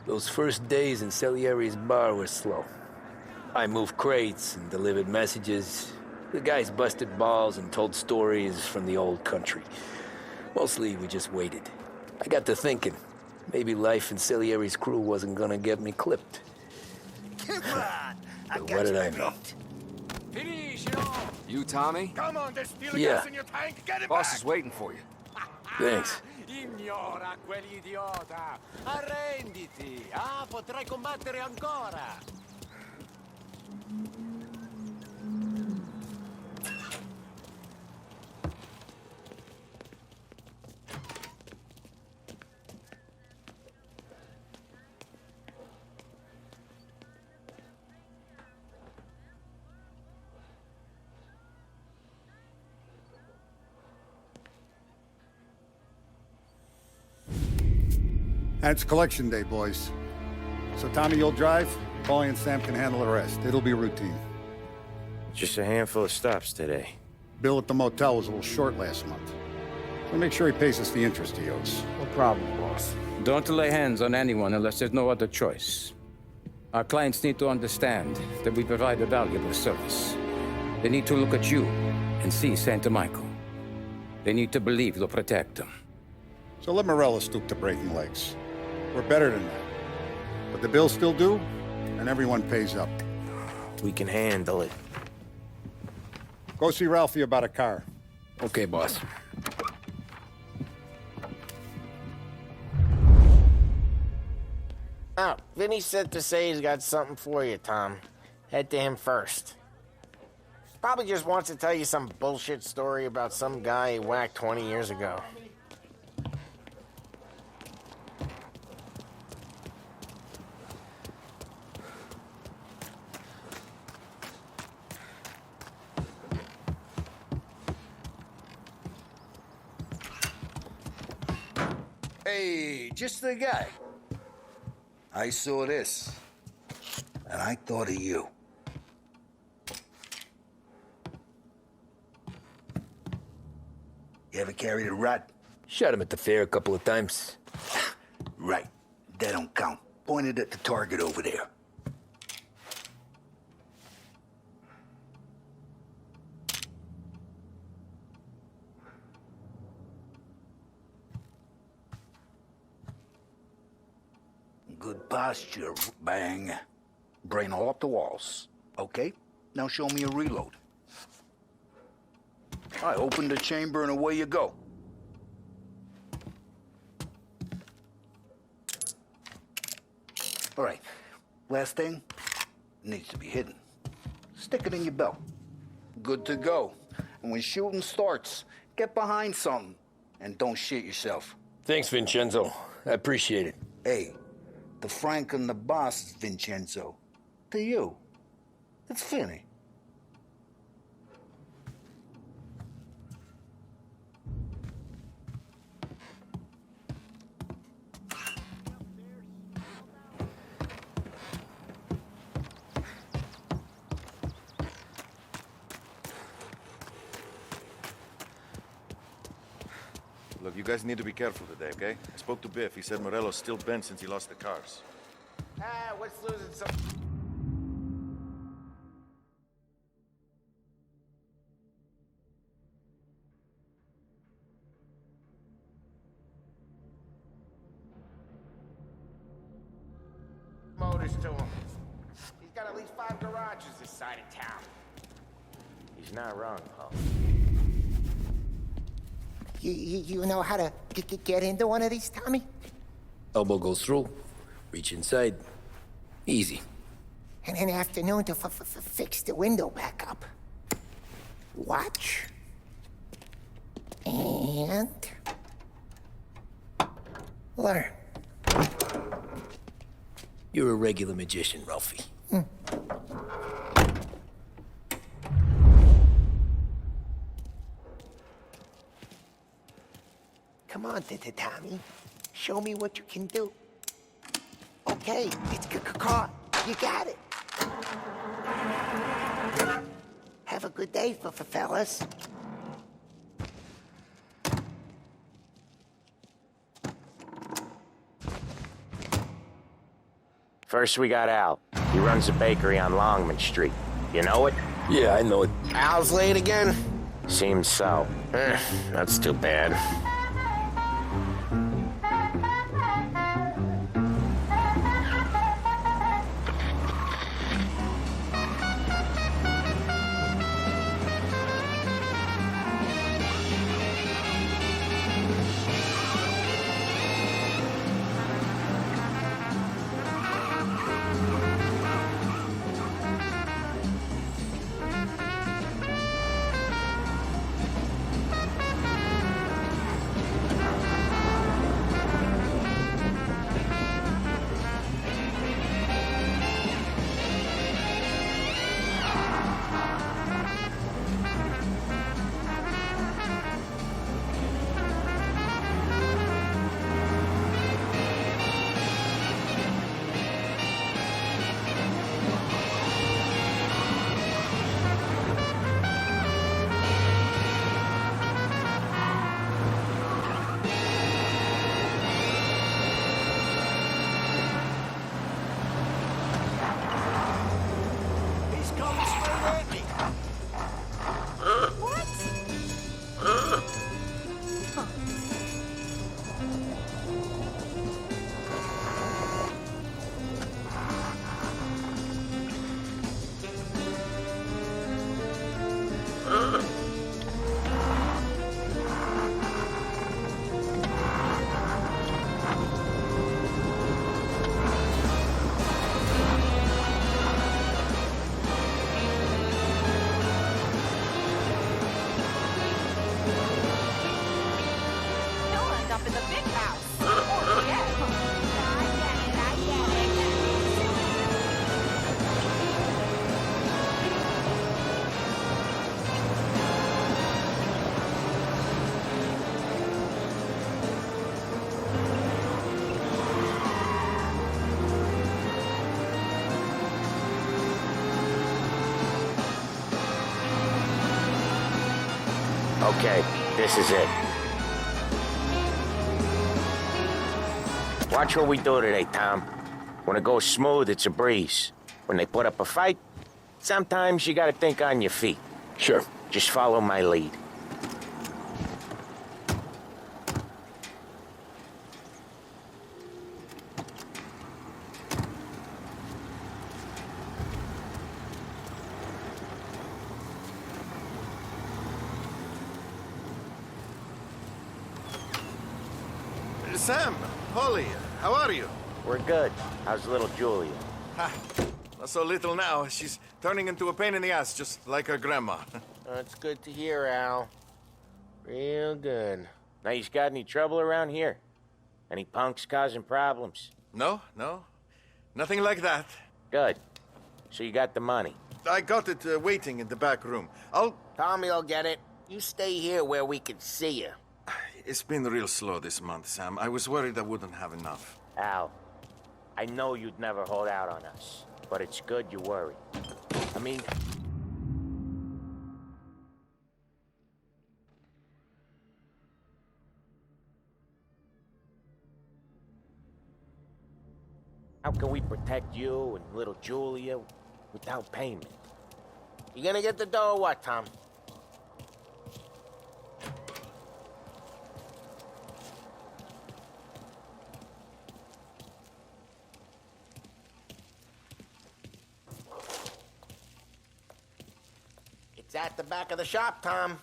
Those first days in Salieri's bar were slow. I moved crates and delivered messages. The guys busted balls and told stories from the old country. Mostly, we just waited. I got to thinking, maybe life in Salieri's crew wasn't gonna get me clipped. Come on! But what did I know? You, Tommy? Come on, there's still Yeah. gas in your tank. Get it Boss back! is waiting for you. Thanks. Ignora quell'idiota! Arrenditi! Ah, potrai combattere ancora! And it's collection day, boys. So Tommy, you'll drive. Paulie and Sam can handle the rest. It'll be routine. Just a handful of stops today. Bill at the motel was a little short last month. So make sure he pays us the interest he owes. No problem, boss. Don't lay hands on anyone unless there's no other choice. Our clients need to understand that we provide a valuable service. They need to look at you and see Santa Michael. They need to believe you'll protect them. So let Morella stoop to breaking legs. We're better than that. But the bills still due, and everyone pays up. We can handle it. Go see Ralphie about a car. Okay, boss. Oh, Vinny said to say he's got something for you, Tom. Head to him first. Probably just wants to tell you some bullshit story about some guy he whacked 20 years ago. Hey, just the guy. I saw this, and I thought of you. You ever carried a rat? Shot him at the fair a couple of times. Right. That don't count. Pointed at the target over there. Good posture, bang. Brain all up the walls. Okay, now show me a reload. All right, open the chamber and away you go. All right, last thing, needs to be hidden. Stick it in your belt. Good to go. And when shooting starts, get behind something and don't shit yourself. Thanks, Vincenzo. I appreciate it. Hey, the Frank and the boss, Vincenzo. To you, it's Finny. Look, you guys need to be careful today, okay? I spoke to Biff. He said Morello's still bent since he lost the cars. Ah, what's losing some... motors to him. He's got at least 5 garages this side of town. He's not wrong, Paul. You know how to get into one of these, Tommy? Elbow goes through, reach inside. Easy. And an afternoon to fix the window back up. Watch. And... learn. You're a regular magician, Ralphie. Come on, Tommy. Show me what you can do. Okay, it's caught. You got it. Have a good day, fellas. First we got Al. He runs a bakery on Longman Street. You know it? Yeah, I know it. Al's late again? Seems so. That's too bad. He's coming straight at me. You'll end up in the big house. Oh, yeah. I get it. Okay, this is it. Watch what we do today, Tom. When it goes smooth, it's a breeze. When they put up a fight, sometimes you gotta think on your feet. Sure. Just follow my lead. Sam, Holly, how are you? We're good. How's little Julia? Ha, not so little now. She's turning into a pain in the ass, just like her grandma. That's good to hear, Al. Real good. Now, you got any trouble around here? Any punks causing problems? No, nothing like that. Good. So you got the money. I got it waiting in the back room. Tommy will get it. You stay here where we can see you. It's been real slow this month, Sam. I was worried I wouldn't have enough. Al, I know you'd never hold out on us, but it's good you worry. I mean... How can we protect you and little Julia without payment? You gonna get the dough or what, Tom? It's at the back of the shop, Tom.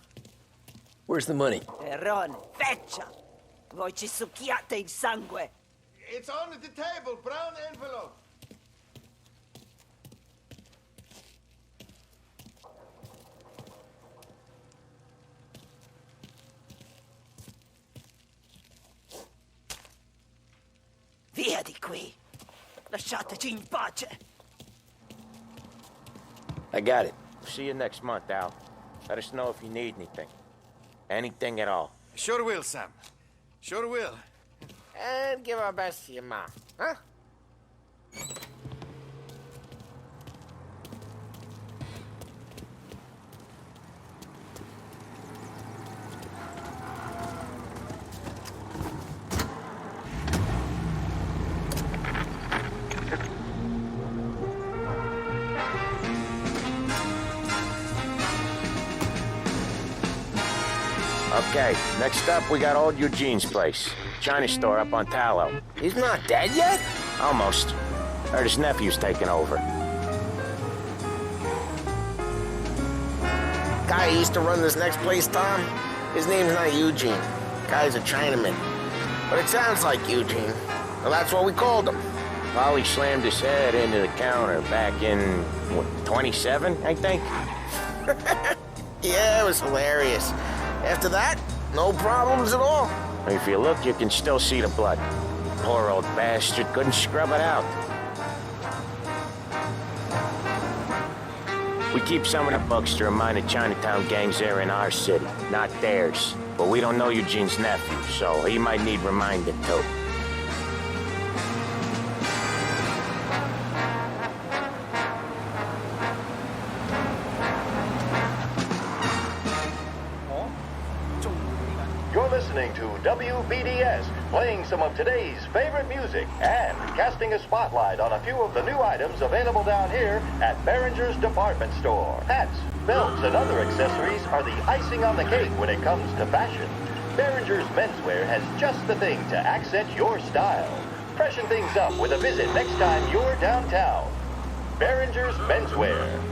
Where's the money? Perrone, feccia! Voi ci succhiate il sangue! It's on the table, brown envelope. Via di qui! Lasciateci in pace! I got it. See you next month, Al. Let us know if you need anything. Anything at all. Sure will, Sam. Sure will. And give our best to your mom, huh? Okay, next up we got old Eugene's place. China store up on Tallow. He's not dead yet? Almost. Heard his nephew's taking over. Guy who used to run this next place, Tom? His name's not Eugene. Guy's a Chinaman. But it sounds like Eugene. Well, that's what we called him. Polly slammed his head into the counter back in, what, 27, I think? Yeah, it was hilarious. After that, no problems at all. If you look, you can still see the blood. Poor old bastard couldn't scrub it out. We keep some of the books to remind the Chinatown gangs they're in our city, not theirs. But we don't know Eugene's nephew, so he might need reminding too. You're listening to WBDS, playing some of today's favorite music and casting a spotlight on a few of the new items available down here at Behringer's Department Store. Hats, belts, and other accessories are the icing on the cake when it comes to fashion. Behringer's menswear has just the thing to accent your style. Freshen things up with a visit next time you're downtown. Behringer's Menswear.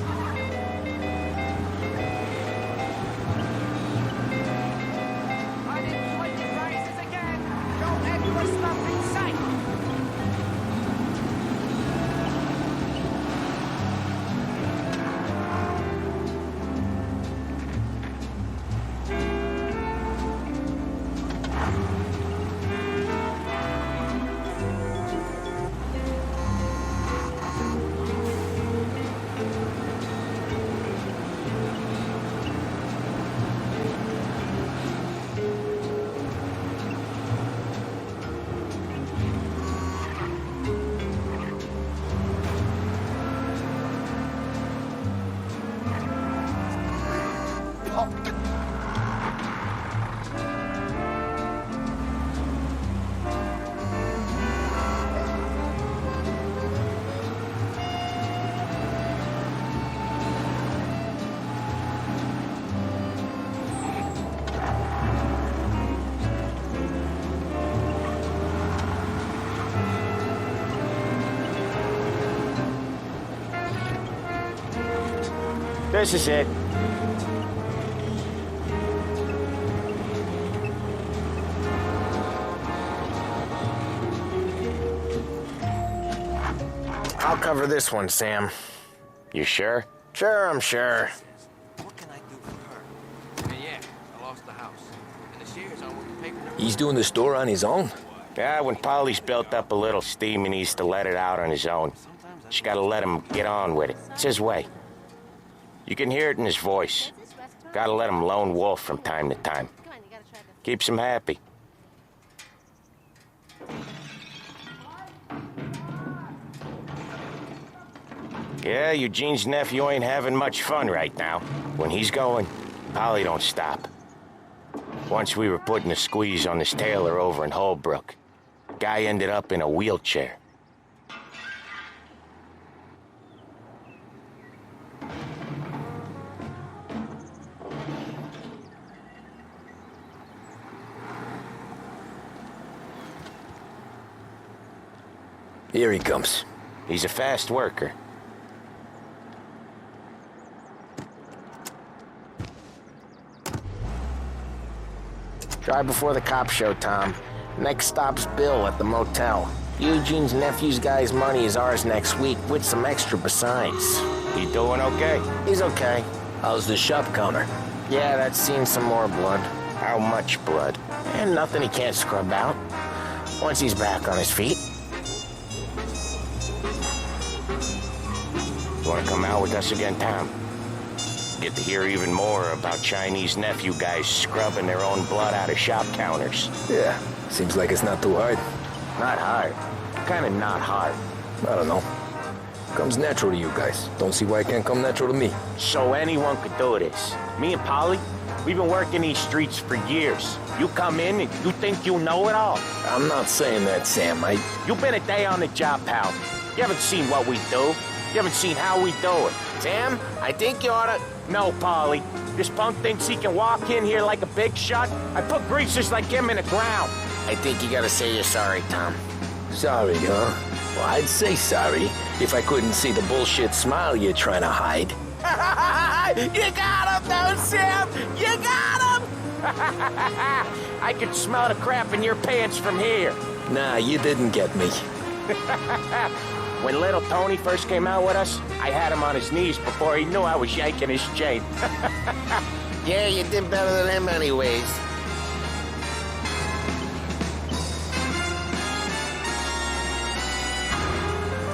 This is it. I'll cover this one, Sam. You sure? Sure, I'm sure. Yeah, I lost the house. And the shares on with the paper. He's doing the store on his own? Yeah, when Polly's built up a little steam, he needs to let it out on his own. She gotta let him get on with it. It's his way. You can hear it in his voice. Gotta let him lone wolf from time to time. Keeps him happy. Yeah, Eugene's nephew ain't having much fun right now. When he's going, Polly don't stop. Once we were putting a squeeze on this tailor over in Holbrook. Guy ended up in a wheelchair. Here he comes. He's a fast worker. Drive before the cops show, Tom. Next stop's Bill at the motel. Eugene's nephew's guy's money is ours next week, with some extra besides. He doing okay? He's okay. How's the shop counter? Yeah, that's seen some more blood. How much blood? And nothing he can't scrub out. Once he's back on his feet. You wanna come out with us again, Tom? Get to hear even more about Chinese nephew guys scrubbing their own blood out of shop counters. Yeah, seems like it's not too hard. Not hard. Kinda not hard. I don't know. Comes natural to you guys. Don't see why it can't come natural to me. So anyone could do this. Me and Polly, we've been working these streets for years. You come in and you think you know it all. I'm not saying that, Sam. You've been a day on the job, pal. You haven't seen what we do. You haven't seen how we do it. Sam, I think you oughta... No, Polly. This punk thinks he can walk in here like a big shot. I put greasers like him in the ground. I think you gotta say you're sorry, Tom. Sorry, huh? Well, I'd say sorry if I couldn't see the bullshit smile you're trying to hide. You got him, though, Sam! You got him! I could smell the crap in your pants from here. Nah, you didn't get me. When little Tony first came out with us, I had him on his knees before he knew I was yanking his chain. Yeah, you did better than him anyways.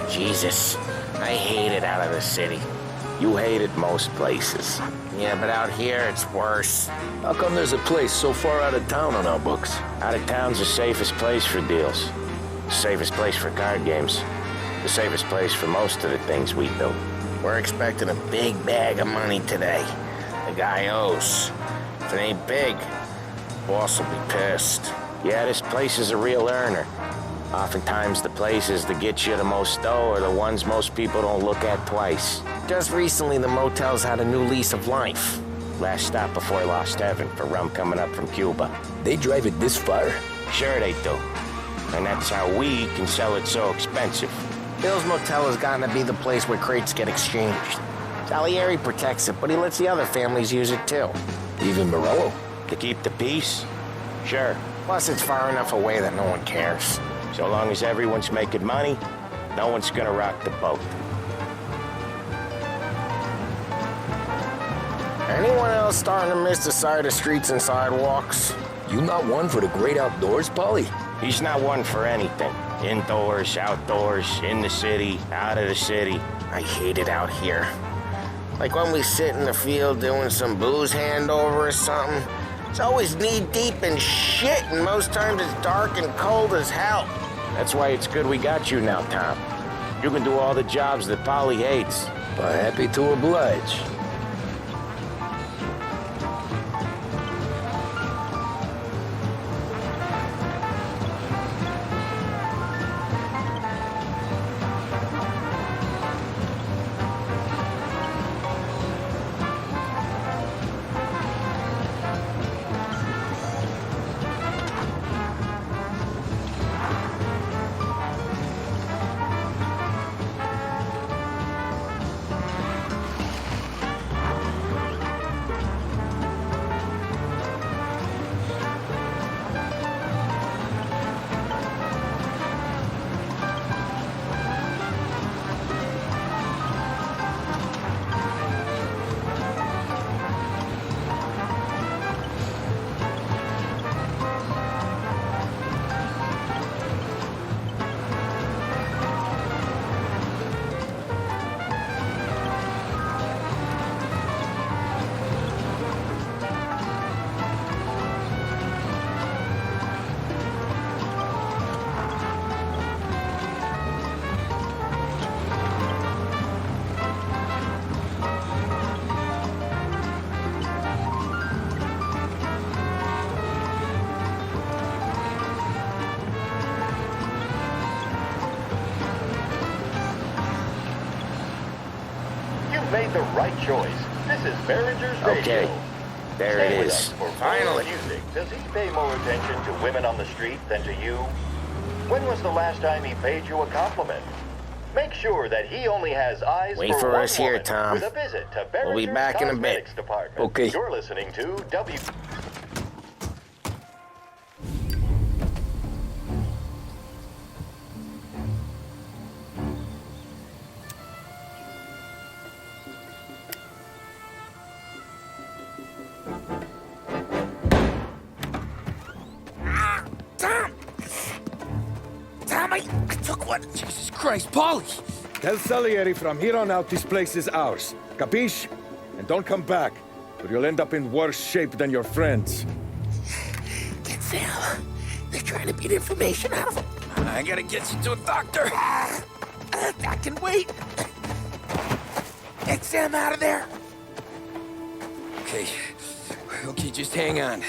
Jesus, I hate it out of the city. You hate it most places. Yeah, but out here, it's worse. How come there's a place so far out of town on our books? Out of town's the safest place for deals. The safest place for card games. The safest place for most of the things we do. We're expecting a big bag of money today. The guy owes. If it ain't big, boss will be pissed. Yeah, this place is a real earner. Oftentimes the places that get you the most dough are the ones most people don't look at twice. Just recently, the motel's had a new lease of life. Last stop before Lost Heaven for rum coming up from Cuba. They drive it this far? Sure they do. And that's how we can sell it so expensive. Bill's Motel has gotten to be the place where crates get exchanged. Salieri protects it, but he lets the other families use it too. Even Morello? To keep the peace? Sure. Plus, it's far enough away that no one cares. So long as everyone's making money, no one's gonna rock the boat. Anyone else starting to miss the side of streets and sidewalks? You not one for the great outdoors, Polly? He's not one for anything. Indoors, outdoors, in the city, out of the city. I hate it out here. Like when we sit in the field doing some booze handover or something. It's always knee-deep in shit, and most times it's dark and cold as hell. That's why it's good we got you now, Tom. You can do all the jobs that Polly hates. Well, happy to oblige. Made the right choice. This is Behringer's Radio. Okay, there Stay it with is. us for Finally. more music. Does he pay more attention to women on the street than to you? When was the last time he paid you a compliment? Make sure that he only has eyes Wait for one us here, woman Tom. with a visit to We'll be Behringer's back in a bit. Cosmetics Department. Okay. You're listening to W. I took one. Jesus Christ, Polly! Tell Salieri from here on out this place is ours. Capiche? And don't come back, or you'll end up in worse shape than your friends. Get Sam. They're trying to beat information out of him. I gotta get you to a doctor. I can wait. Get Sam out of there. Okay. Okay, just hang on.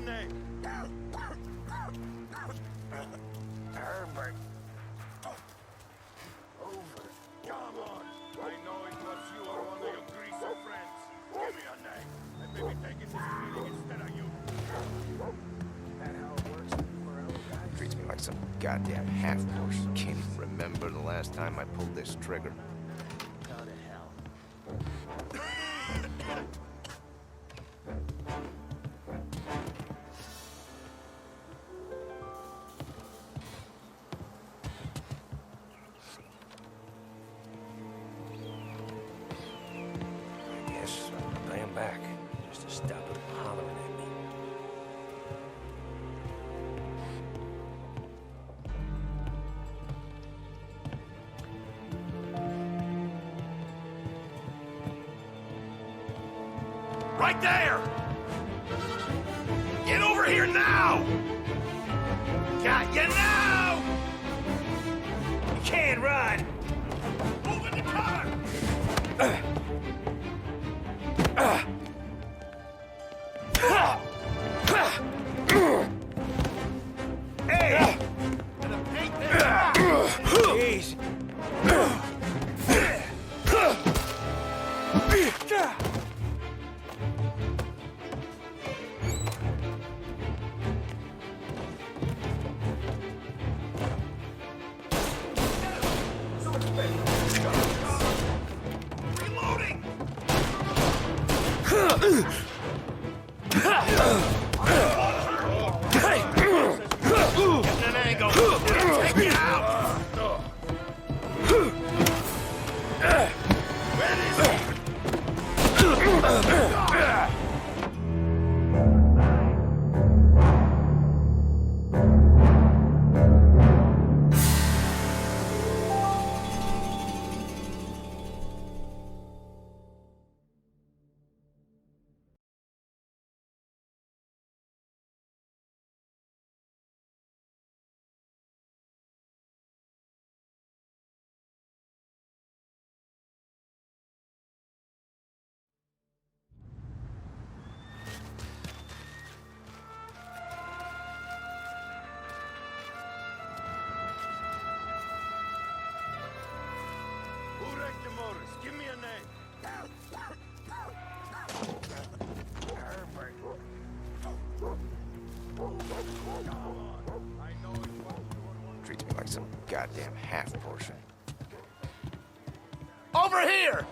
name. Herbert. Come on. I know it was you or one of your greaser friends. Give me your name. And maybe taking this meeting instead of you. That how it works for our guys? Treats me like some goddamn half-horse. Can't even remember the last time I pulled this trigger. Go to hell. I guess I'll pay him back, just to stop him hollering at me. Right there! Get over here now! Got you now! You can't run! Move in the cover! Hey! Gonna paint this! Easy. Reloading! Getting an angle. Take me out! Where is he? Who wrecked the motors? Give me a name. Herbert. Treats me like some goddamn half-portion. Over here!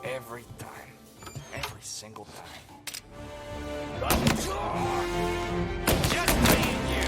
Every time. Every single time. Just me and you!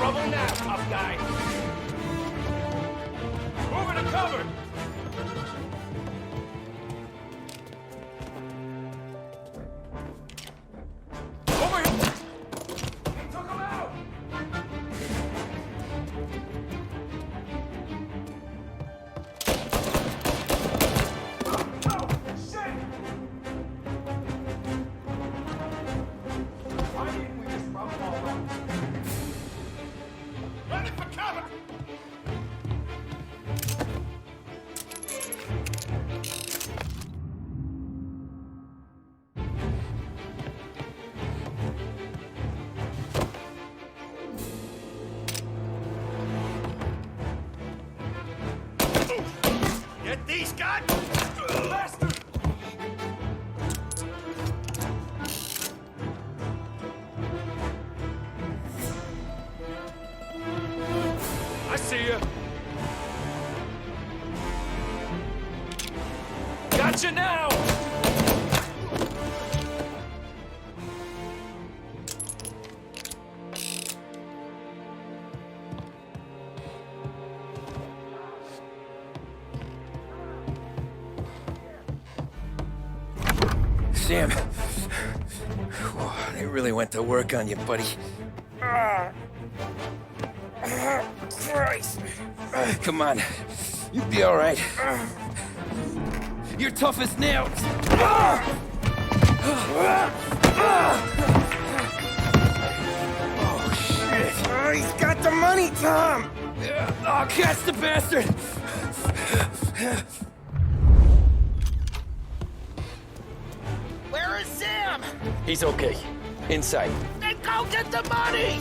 trouble now, tough guy. Moving to cover. Over here. Took him out. Oh, shit. Why didn't we just rub them all out? Ready for cover! Get these guys! Bastard! I see you. Gotcha now! Sam. Whoa, they really went to work on you, buddy. Christ. Come on. You'll be all right. You're tough as nails. Oh, shit. Oh, he's got the money, Tom! Oh, catch the bastard! Where is Sam? He's okay. Inside. Then go get the money!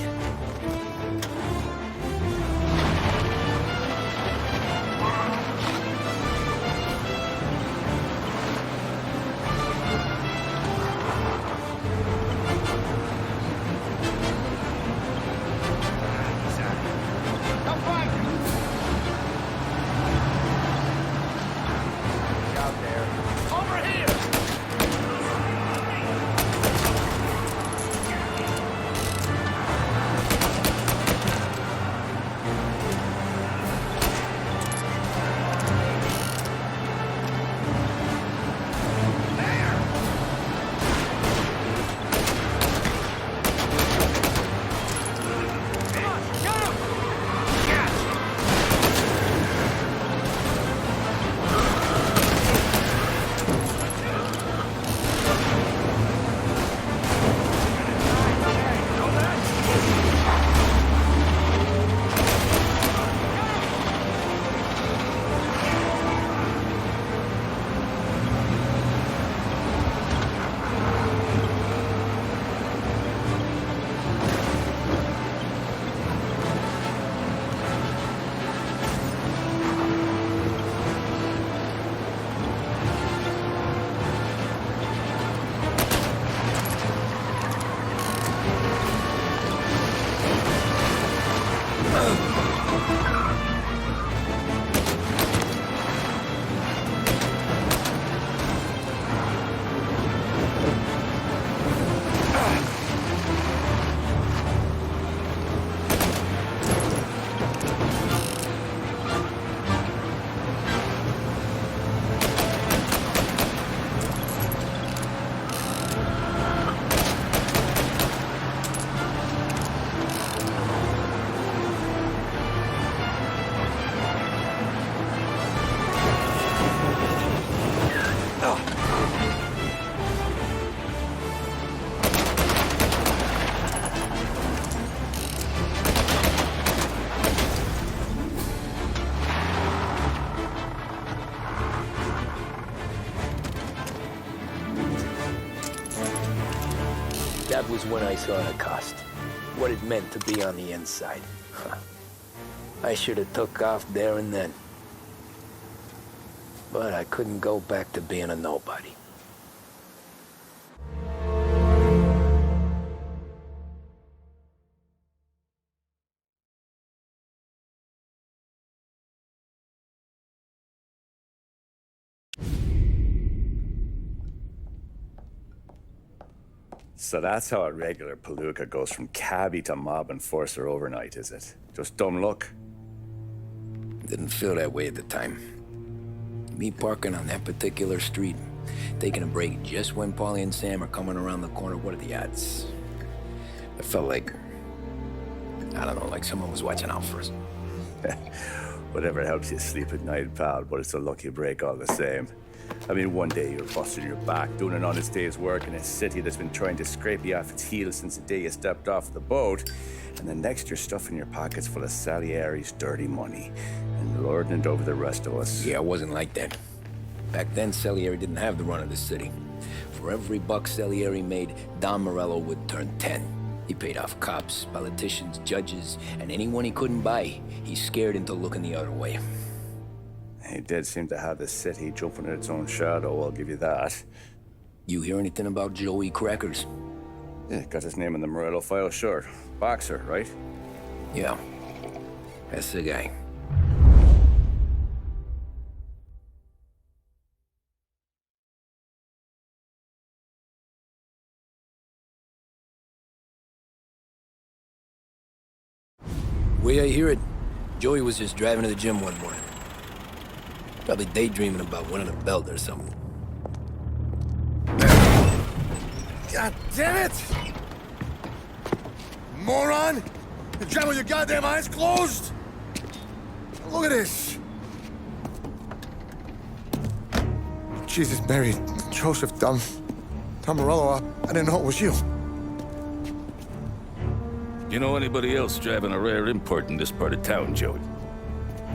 That was when I saw the cost. What it meant to be on the inside. I should have took off there and then. But I couldn't go back to being a nobody. So that's how a regular palooka goes from cabbie to mob enforcer overnight, is it? Just dumb luck? Didn't feel that way at the time. Me parking on that particular street, taking a break just when Paulie and Sam are coming around the corner, what are the odds? I felt like, I don't know, like someone was watching out for us. Whatever helps you sleep at night, pal, but it's a lucky break all the same. I mean, one day you're busting your back, doing an honest day's work in a city that's been trying to scrape you off its heels since the day you stepped off the boat, and the next you're stuffing your pockets full of Salieri's dirty money and lording it over the rest of us. Yeah, it wasn't like that. Back then, Salieri didn't have the run of the city. For every buck Salieri made, Don Morello would turn 10. He paid off cops, politicians, judges, and anyone he couldn't buy, he scared into looking the other way. He did seem to have the city jumping at its own shadow, I'll give you that. You hear anything about Joey Crackers? Yeah, got his name in the Morello file, sure. Boxer, right? Yeah, that's the guy. Way I hear it, Joey was just driving to the gym one morning. Probably daydreaming about winning a belt or something. God damn it! Moron! You're driving with your goddamn eyes closed? Look at this! Jesus, Mary, Joseph, Tom Morello, I didn't know it was you. You know anybody else driving a rare import in this part of town, Joey?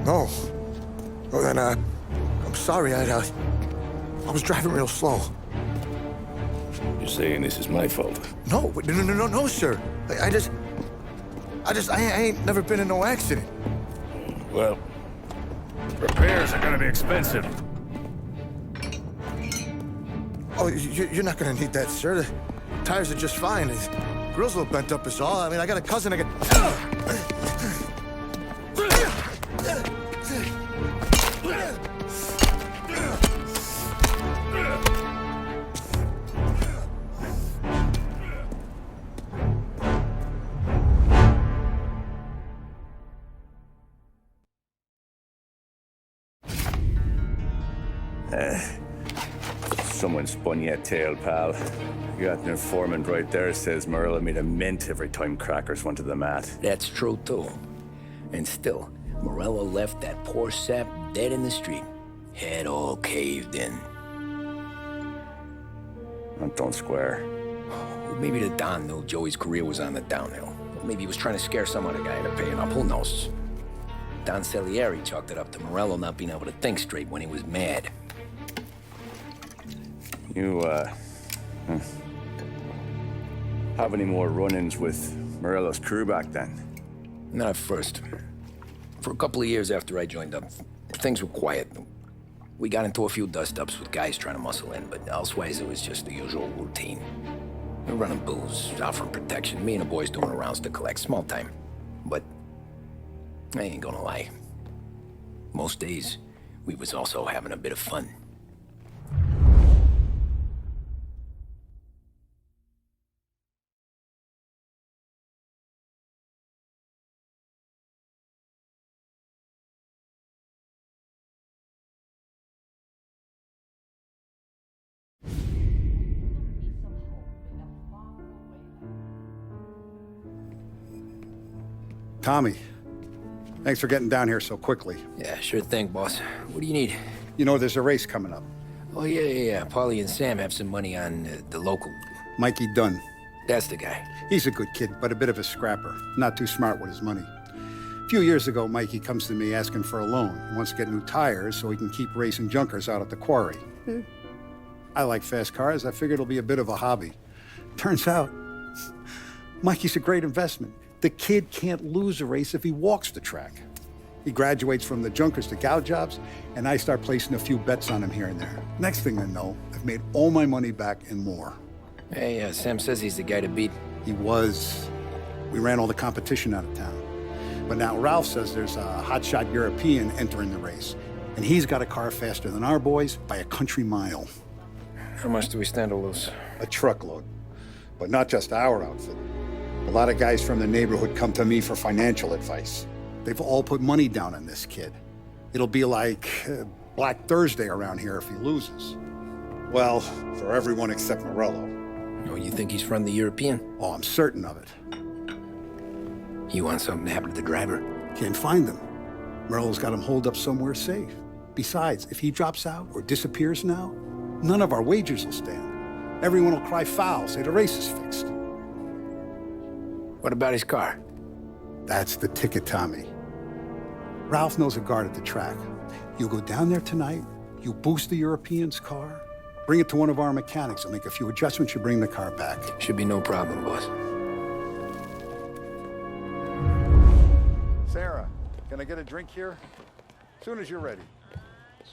No. Well, then, I'm sorry, I was driving real slow. You're saying this is my fault? No, sir. I ain't never been in no accident. Well, repairs are gonna be expensive. Oh, you're not gonna need that, sir. The tires are just fine. The grill's a little bent up is all. I mean, I got a cousin I can... Someone spun you a tale, pal. You got an informant right there says Morello made a mint every time Crackers went to the mat. That's true, too. And still, Morello left that poor sap dead in the street. Head all caved in. Don't square. Well, maybe the Don knew Joey's career was on the downhill. Maybe he was trying to scare some other guy into paying up. Who knows? Don Salieri chalked it up to Morello not being able to think straight when he was mad. You, have any more run-ins with Morello's crew back then? Not at first. For a couple of years after I joined up, things were quiet. We got into a few dust-ups with guys trying to muscle in, but elsewise it was just the usual routine. We were running booze, offering protection, me and the boys doing rounds to collect, small time. But I ain't gonna lie. Most days, we was also having a bit of fun. Tommy, thanks for getting down here so quickly. Yeah, sure thing, boss. What do you need? You know, there's a race coming up. Oh, yeah. Paulie and Sam have some money on the local. Mikey Dunn. That's the guy. He's a good kid, but a bit of a scrapper. Not too smart with his money. A few years ago, Mikey comes to me asking for a loan. He wants to get new tires so he can keep racing junkers out at the quarry. I like fast cars. I figured it'll be a bit of a hobby. Turns out, Mikey's a great investment. The kid can't lose a race if he walks the track. He graduates from the junkers to gout jobs, and I start placing a few bets on him here and there. Next thing I know, I've made all my money back and more. Hey, Sam says he's the guy to beat. He was. We ran all the competition out of town. But now Ralph says there's a hotshot European entering the race, and he's got a car faster than our boys by a country mile. How much do we stand to lose? A truckload. But not just our outfit. A lot of guys from the neighborhood come to me for financial advice. They've all put money down on this kid. It'll be like Black Thursday around here if he loses. Well, for everyone except Morello. Oh, you think he's from the European? Oh, I'm certain of it. You want something to happen to the driver? Can't find them. Morello's got him holed up somewhere safe. Besides, if he drops out or disappears now, none of our wagers will stand. Everyone will cry foul, say the race is fixed. What about his car? That's the ticket, Tommy. Ralph knows a guard at the track. You go down there tonight, you boost the European's car, bring it to one of our mechanics, and make a few adjustments, you bring the car back. Should be no problem, boss. Sarah, can I get a drink here? As soon as you're ready.